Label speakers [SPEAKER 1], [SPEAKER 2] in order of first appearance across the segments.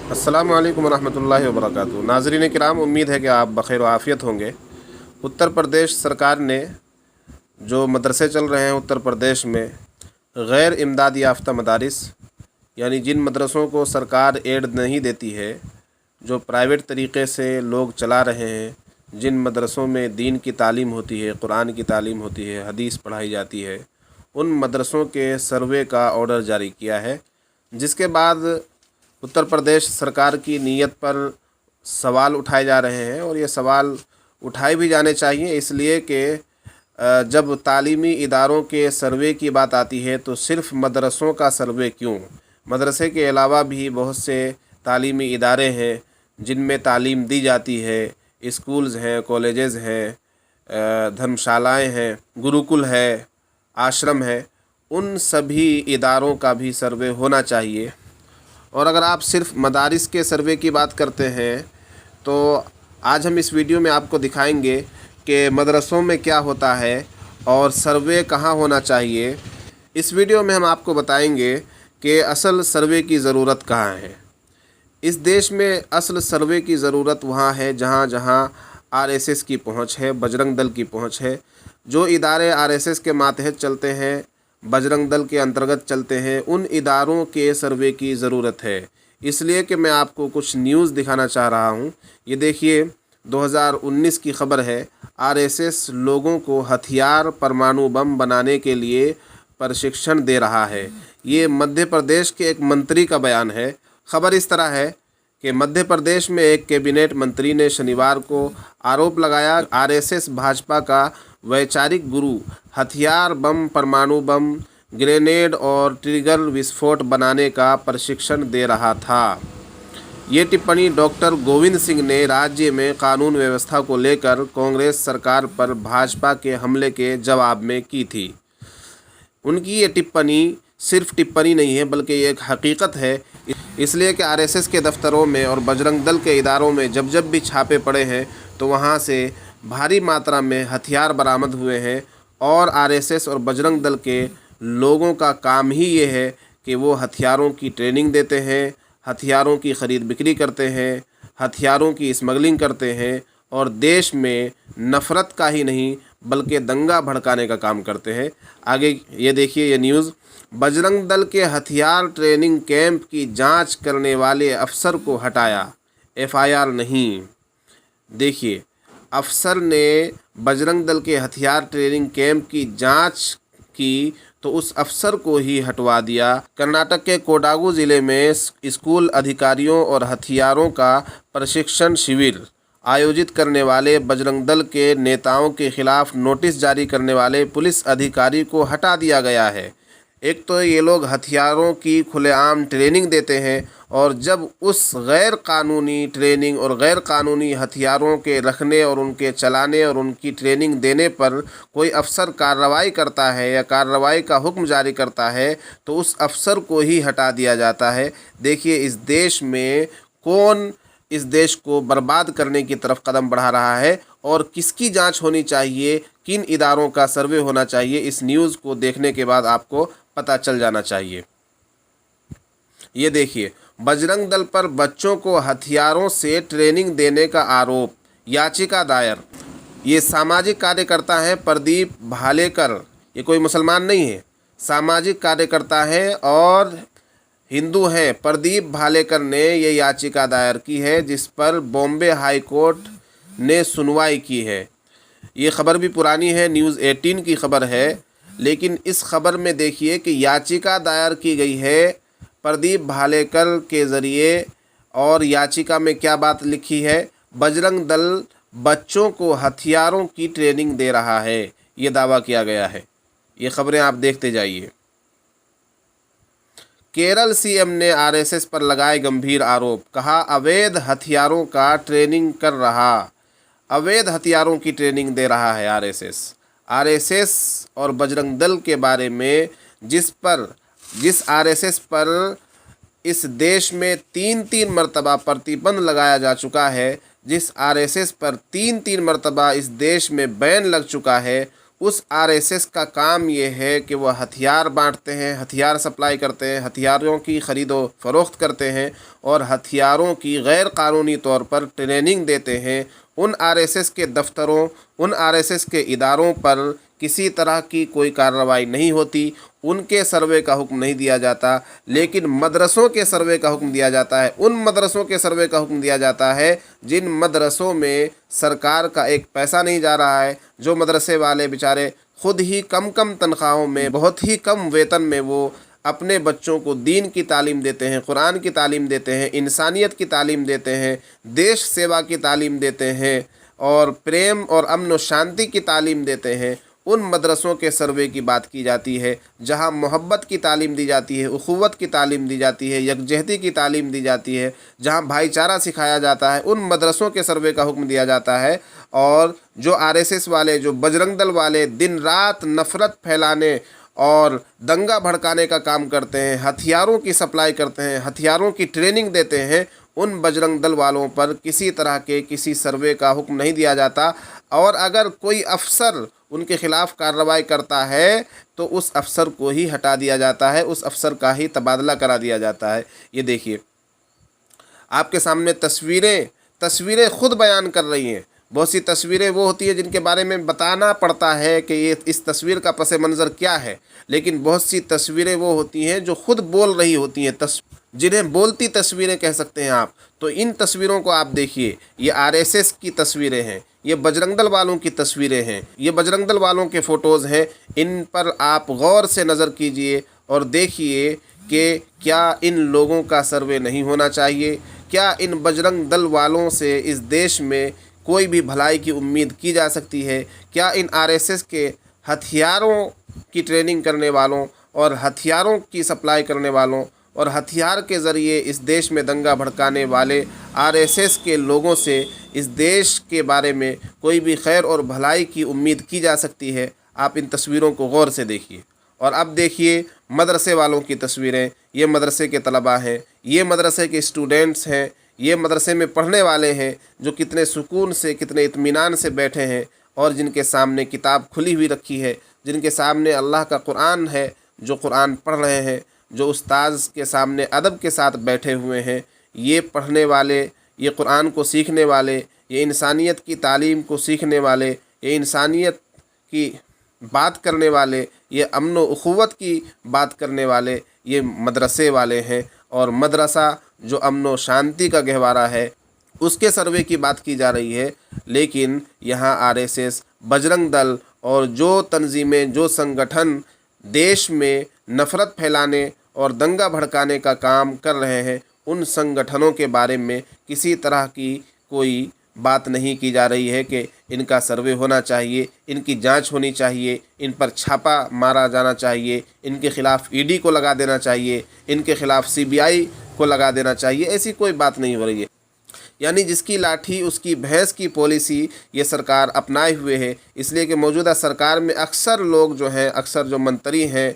[SPEAKER 1] अस्सलामु अलैकुम वरहमतुल्लाहि वबरकातुहू। नाज़रीन किराम, उम्मीद है कि आप बख़ैर व आफ़ियत होंगे। उत्तर प्रदेश सरकार ने जो मदरसे चल रहे हैं उत्तर प्रदेश में, गैर इमदाद याफ्ता मदारिस, यानी जिन मदरसों को सरकार एड नहीं देती है, जो प्राइवेट तरीक़े से लोग चला रहे हैं, जिन मदरसों में दीन की तालीम होती है, कुरान की तालीम होती है, हदीस पढ़ाई जाती है, उन मदरसों के सर्वे का ऑर्डर जारी किया है। जिसके बाद उत्तर प्रदेश सरकार की नीयत पर सवाल उठाए जा रहे हैं, और ये सवाल उठाए भी जाने चाहिए, इसलिए कि जब तालीमी इदारों के सर्वे की बात आती है तो सिर्फ़ मदरसों का सर्वे क्यों? मदरसे के अलावा भी बहुत से तालीमी इदारे हैं जिनमें तालीम दी जाती है, स्कूल्स हैं, कॉलेजेस हैं, धर्मशालाएं हैं, गुरुकुल है, आश्रम है, उन सभी इदारों का भी सर्वे होना चाहिए। और अगर आप सिर्फ मदारिस के सर्वे की बात करते हैं तो आज हम इस वीडियो में आपको दिखाएंगे कि मदरसों में क्या होता है और सर्वे कहाँ होना चाहिए। इस वीडियो में हम आपको बताएंगे कि असल सर्वे की ज़रूरत कहाँ है। इस देश में असल सर्वे की ज़रूरत वहाँ है जहाँ जहाँ आरएसएस की पहुँच है, बजरंग दल की पहुँच है। जो इदारे आरएसएस के मातहत चलते हैं, बजरंग दल के अंतर्गत चलते हैं, उन इदारों के सर्वे की ज़रूरत है। इसलिए कि मैं आपको कुछ न्यूज़ दिखाना चाह रहा हूँ। ये देखिए, 2019 की ख़बर है। आरएसएस लोगों को हथियार, परमाणु बम बनाने के लिए प्रशिक्षण दे रहा है। ये मध्य प्रदेश के एक मंत्री का बयान है। ख़बर इस तरह है कि मध्य प्रदेश में एक कैबिनेट मंत्री ने शनिवार को आरोप लगाया, आरएसएस भाजपा का वैचारिक गुरु हथियार, बम, परमाणु बम, ग्रेनेड और ट्रिगर विस्फोट बनाने का प्रशिक्षण दे रहा था। ये टिप्पणी डॉक्टर गोविंद सिंह ने राज्य में कानून व्यवस्था को लेकर कांग्रेस सरकार पर भाजपा के हमले के जवाब में की थी। उनकी ये टिप्पणी सिर्फ टिप्पणी नहीं है बल्कि ये एक हकीकत है, इसलिए कि आरएसएस के दफ्तरों में और बजरंग दल के इदारों में जब जब भी छापे पड़े हैं तो वहाँ से भारी मात्रा में हथियार बरामद हुए हैं। और आरएसएस और बजरंग दल के लोगों का काम ही ये है कि वो हथियारों की ट्रेनिंग देते हैं, हथियारों की ख़रीद बिक्री करते हैं, हथियारों की स्मगलिंग करते हैं, और देश में नफ़रत का ही नहीं बल्कि दंगा भड़काने का काम करते हैं। आगे ये देखिए, ये न्यूज़, बजरंग दल के हथियार ट्रेनिंग कैंप की जांच करने वाले अफसर को हटाया, एफआईआर नहीं। देखिए, अफसर ने बजरंग दल के हथियार ट्रेनिंग कैंप की जांच की तो उस अफसर को ही हटवा दिया। कर्नाटक के कोडागू ज़िले में स्कूल अधिकारियों और हथियारों का प्रशिक्षण शिविर आयोजित करने वाले बजरंग दल के नेताओं के खिलाफ नोटिस जारी करने वाले पुलिस अधिकारी को हटा दिया गया है। एक तो ये लोग हथियारों की खुलेआम ट्रेनिंग देते हैं, और जब उस गैर कानूनी ट्रेनिंग और गैर कानूनी हथियारों के रखने और उनके चलाने और उनकी ट्रेनिंग देने पर कोई अफसर कार्रवाई करता है या कार्रवाई का हुक्म जारी करता है तो उस अफसर को ही हटा दिया जाता है। देखिए, इस देश में कौन इस देश को बर्बाद करने की तरफ कदम बढ़ा रहा है और किसकी जांच होनी चाहिए, किन इदारों का सर्वे होना चाहिए, इस न्यूज़ को देखने के बाद आपको पता चल जाना चाहिए। ये देखिए, बजरंग दल पर बच्चों को हथियारों से ट्रेनिंग देने का आरोप, याचिका दायर। ये सामाजिक कार्यकर्ता हैं प्रदीप भालेकर, ये कोई मुसलमान नहीं है, सामाजिक कार्यकर्ता हैं और हिंदू हैं। प्रदीप भालेकर ने ये याचिका दायर की है जिस पर बॉम्बे हाई कोर्ट ने सुनवाई की है। ये खबर भी पुरानी है, न्यूज़ 18 की खबर है, लेकिन इस खबर में देखिए कि याचिका दायर की गई है प्रदीप भालेकर के ज़रिए, और याचिका में क्या बात लिखी है, बजरंग दल बच्चों को हथियारों की ट्रेनिंग दे रहा है, ये दावा किया गया है। ये खबरें आप देखते जाइए। केरल सीएम ने आरएसएस पर लगाए गंभीर आरोप, कहा अवैध हथियारों का ट्रेनिंग कर रहा, अवैध हथियारों की ट्रेनिंग दे रहा है आरएसएस और बजरंग दल के बारे में जिस आरएसएस पर इस देश में तीन मरतबा प्रतिबंध लगाया जा चुका है, जिस आरएसएस पर तीन मरतबा इस देश में बैन लग चुका है, उस आरएसएस का काम ये है कि वह हथियार बांटते हैं, हथियार सप्लाई करते हैं, हथियारों की ख़रीदो फरोख्त करते हैं और हथियारों की गैर कानूनी तौर पर ट्रेनिंग देते हैं। उन आरएसएस के दफ्तरों, उन आरएसएस के इदारों पर किसी तरह की कोई कार्रवाई नहीं होती, उनके सर्वे का हुक्म नहीं दिया जाता, लेकिन मदरसों के सर्वे का हुक्म दिया जाता है। उन मदरसों के सर्वे का हुक्म दिया जाता है जिन मदरसों में सरकार का एक पैसा नहीं जा रहा है, जो मदरसे वाले बेचारे खुद ही कम कम तनख्वाहों में, बहुत ही कम वेतन में वो अपने बच्चों को दीन की तालीम देते हैं, कुरान की तालीम देते हैं, इंसानियत की तालीम देते हैं, देश सेवा की तालीम देते हैं और प्रेम और अमन व शांति की तालीम देते हैं। उन मदरसों के सर्वे की बात की जाती है जहां मोहब्बत की तालीम दी जाती है, उखुवत की तालीम दी जाती है, यकजहती की तालीम दी जाती है, जहां भाईचारा सिखाया जाता है। उन मदरसों के सर्वे का हुक्म दिया जाता है। और जो आरएसएस वाले, जो बजरंग दल वाले दिन रात नफ़रत फैलाने और दंगा भड़काने का काम करते हैं, हथियारों की सप्लाई करते हैं, हथियारों की ट्रेनिंग देते हैं, उन बजरंग दल वालों पर किसी तरह के किसी सर्वे का हुक्म नहीं दिया जाता। और अगर कोई अफसर उनके ख़िलाफ़ कार्रवाई करता है तो उस अफसर को ही हटा दिया जाता है, उस अफसर का ही तबादला करा दिया जाता है। ये देखिए आपके सामने तस्वीरें खुद बयान कर रही हैं। बहुत सी तस्वीरें वो होती है जिनके बारे में बताना पड़ता है कि ये इस तस्वीर का पस मंज़र क्या है, लेकिन बहुत सी तस्वीरें वो होती हैं जो खुद बोल रही होती हैं, जिन्हें बोलती तस्वीरें कह सकते हैं आप। तो इन तस्वीरों को आप देखिए, ये आरएसएस की तस्वीरें हैं, ये बजरंग दल वालों की तस्वीरें हैं, ये बजरंग दल वालों के फ़ोटोज़ हैं। इन पर आप गौर से नज़र कीजिए और देखिए कि क्या इन लोगों का सर्वे नहीं होना चाहिए? क्या इन बजरंग दल वालों से इस देश में कोई भी भलाई की उम्मीद की जा सकती है? क्या इन आरएसएस के हथियारों की ट्रेनिंग करने वालों और हथियारों की सप्लाई करने वालों और हथियार के ज़रिए इस देश में दंगा भड़काने वाले आरएसएस के लोगों से इस देश के बारे में कोई भी खैर और भलाई की उम्मीद की जा सकती है? आप इन तस्वीरों को गौर से देखिए। और अब देखिए मदरसे वालों की तस्वीरें। ये मदरसे के तलबा हैं, ये मदरसे के स्टूडेंट्स हैं, ये मदरसे में पढ़ने वाले हैं जो कितने सुकून से, कितने इत्मीनान से बैठे हैं और जिनके सामने किताब खुली हुई रखी है, जिनके सामने अल्लाह का कुरान है, जो कुरान पढ़ रहे हैं, जो उस्ताज़ के सामने अदब के साथ बैठे हुए हैं। ये पढ़ने वाले, ये कुरान को सीखने वाले, ये इंसानियत की तालीम को सीखने वाले, ये इंसानियत की बात करने वाले, ये अमन व उखुवत की बात करने वाले ये मदरसे वाले हैं। और मदरसा जो अमन व शांति का गहवारा है उसके सर्वे की बात की जा रही है, लेकिन यहाँ आरएसएस, बजरंग दल और जो तंजीमें, जो संगठन देश में नफ़रत फैलाने और दंगा भड़काने का काम कर रहे हैं, उन संगठनों के बारे में किसी तरह की कोई बात नहीं की जा रही है कि इनका सर्वे होना चाहिए, इनकी जांच होनी चाहिए, इन पर छापा मारा जाना चाहिए, इनके ख़िलाफ़ ईडी को लगा देना चाहिए, इनके ख़िलाफ़ सीबीआई को लगा देना चाहिए। ऐसी कोई बात नहीं हो रही है। यानी जिसकी लाठी उसकी भैंस की पॉलिसी ये सरकार अपनाए हुए है। इसलिए कि मौजूदा सरकार में अक्सर लोग जो हैं, अक्सर जो मंत्री हैं,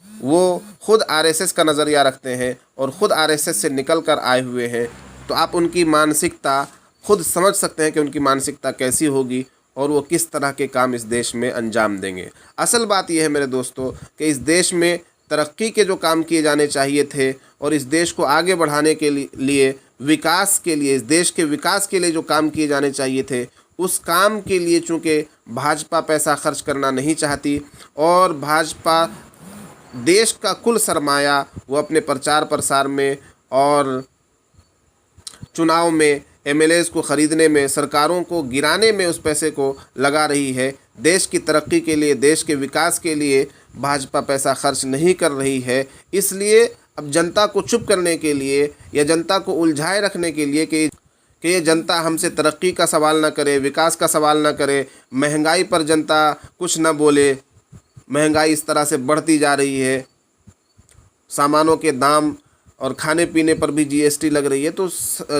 [SPEAKER 1] वो ख़ुद आरएसएस का नज़रिया रखते हैं और ख़ुद आरएसएस से निकल कर आए हुए हैं। तो आप उनकी मानसिकता खुद समझ सकते हैं कि उनकी मानसिकता कैसी होगी और वो किस तरह के काम इस देश में अंजाम देंगे। असल बात यह है मेरे दोस्तों कि इस देश में तरक्की के जो काम किए जाने चाहिए थे और इस देश को आगे बढ़ाने के लिए, विकास के लिए, इस देश के विकास के लिए जो काम किए जाने चाहिए थे, उस काम के लिए चूँकि भाजपा पैसा खर्च करना नहीं चाहती और भाजपा देश का कुल सरमाया वो अपने प्रचार प्रसार में और चुनाव में एमएलएज़ को ख़रीदने में, सरकारों को गिराने में उस पैसे को लगा रही है। देश की तरक्की के लिए, देश के विकास के लिए भाजपा पैसा खर्च नहीं कर रही है। इसलिए अब जनता को चुप करने के लिए या जनता को उलझाए रखने के लिए कि ये जनता हमसे तरक्की का सवाल ना करे, विकास का सवाल ना करे, महंगाई पर जनता कुछ ना बोले, महंगाई इस तरह से बढ़ती जा रही है, सामानों के दाम और खाने पीने पर भी जीएसटी लग रही है, तो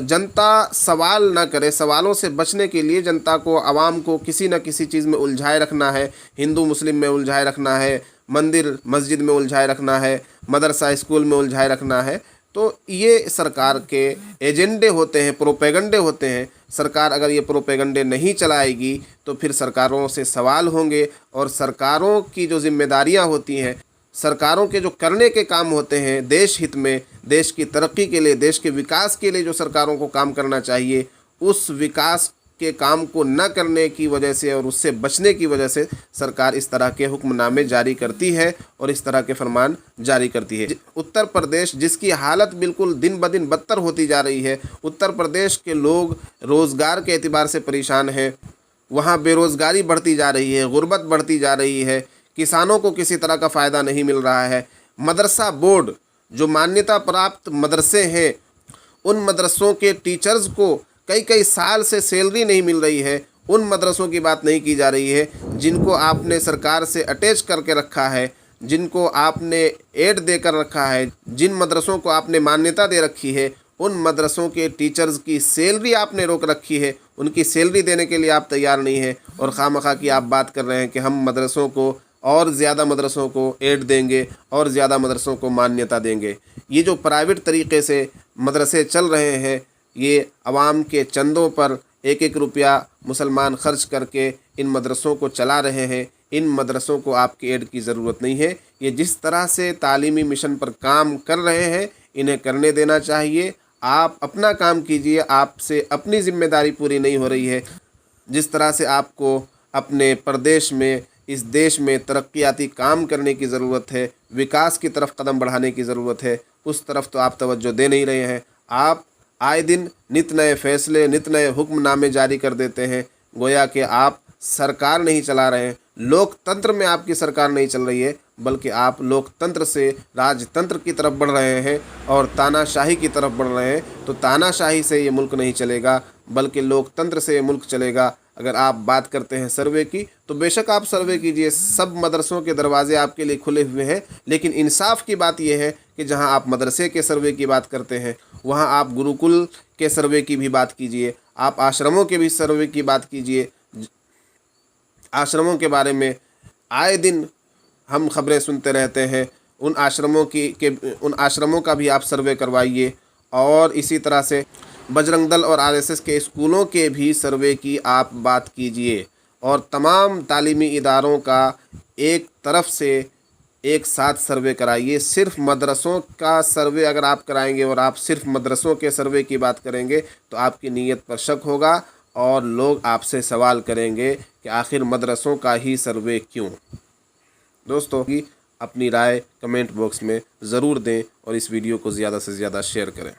[SPEAKER 1] जनता सवाल ना करे। सवालों से बचने के लिए जनता को, आवाम को किसी न किसी चीज़ में उलझाए रखना है। हिंदू मुस्लिम में उलझाए रखना है, मंदिर मस्जिद में उलझाए रखना है, मदरसा स्कूल में उलझाए रखना है। तो ये सरकार के एजेंडे होते हैं, प्रोपेगंडे होते हैं। सरकार अगर ये प्रोपेगंडे नहीं चलाएगी तो फिर सरकारों से सवाल होंगे, और सरकारों की जो जिम्मेदारियां होती हैं, सरकारों के जो करने के काम होते हैं देश हित में, देश की तरक्की के लिए, देश के विकास के लिए जो सरकारों को काम करना चाहिए, उस विकास के काम को न करने की वजह से और उससे बचने की वजह से सरकार इस तरह के हुक्मनामे जारी करती है और इस तरह के फरमान जारी करती है। उत्तर प्रदेश जिसकी हालत बिल्कुल दिन ब दिन बदतर होती जा रही है, उत्तर प्रदेश के लोग रोज़गार के एतबार से परेशान हैं, वहाँ बेरोज़गारी बढ़ती जा रही है, गुर्बत बढ़ती जा रही है, किसानों को किसी तरह का फ़ायदा नहीं मिल रहा है। मदरसा बोर्ड जो मान्यता प्राप्त मदरसे हैं, उन मदरसों के टीचर्स को कई कई साल से सैलरी नहीं मिल रही है। उन मदरसों की बात नहीं की जा रही है जिनको आपने सरकार से अटैच करके रखा है, जिनको आपने एड देकर रखा है, जिन मदरसों को आपने मान्यता दे रखी है, उन मदरसों के टीचर्स की सैलरी आपने रोक रखी है। उनकी सैलरी देने के लिए आप तैयार नहीं हैं, और खामखा की आप बात कर रहे हैं कि हम मदरसों को और ज़्यादा मदरसों को एड देंगे और ज़्यादा मदरसों को मान्यता देंगे। ये जो प्राइवेट तरीके से मदरसे चल रहे हैं, ये आवाम के चंदों पर एक एक रुपया मुसलमान खर्च करके इन मदरसों को चला रहे हैं। इन मदरसों को आपकी एड की ज़रूरत नहीं है। ये जिस तरह से तालीमी मिशन पर काम कर रहे हैं, इन्हें करने देना चाहिए। आप अपना काम कीजिए, आपसे अपनी जिम्मेदारी पूरी नहीं हो रही है। जिस तरह से आपको अपने प्रदेश में, इस देश में तरक्याती काम करने की ज़रूरत है, विकास की तरफ कदम बढ़ाने की ज़रूरत है, उस तरफ तो आप तवज्जो दे नहीं रहे हैं। आप आए दिन नित नए फैसले, नित नए हुक्मनामे जारी कर देते हैं, गोया कि आप सरकार नहीं चला रहे हैं। लोकतंत्र में आपकी सरकार नहीं चल रही है, बल्कि आप लोकतंत्र से राजतंत्र की तरफ बढ़ रहे हैं और तानाशाही की तरफ बढ़ रहे हैं। तो तानाशाही से ये मुल्क नहीं चलेगा, बल्कि लोकतंत्र से ये मुल्क चलेगा। अगर आप बात करते हैं सर्वे की, तो बेशक आप सर्वे कीजिए, सब मदरसों के दरवाजे आपके लिए खुले हुए हैं। लेकिन इंसाफ की बात यह है कि जहां आप मदरसे के सर्वे की बात करते हैं, वहां आप गुरुकुल के सर्वे की भी बात कीजिए, आप आश्रमों के भी सर्वे की बात कीजिए। आश्रमों के बारे में आए दिन हम खबरें सुनते रहते हैं, उन आश्रमों का भी आप सर्वे करवाइए। और इसी तरह से बजरंग दल और आरएसएस के स्कूलों के भी सर्वे की आप बात कीजिए, और तमाम तालीमी इदारों का एक तरफ से एक साथ सर्वे कराइए। सिर्फ मदरसों का सर्वे अगर आप कराएंगे और आप सिर्फ मदरसों के सर्वे की बात करेंगे, तो आपकी नीयत पर शक होगा और लोग आपसे सवाल करेंगे कि आखिर मदरसों का ही सर्वे क्यों। दोस्तों की अपनी राय कमेंट बॉक्स में ज़रूर दें और इस वीडियो को ज़्यादा से ज़्यादा शेयर करें।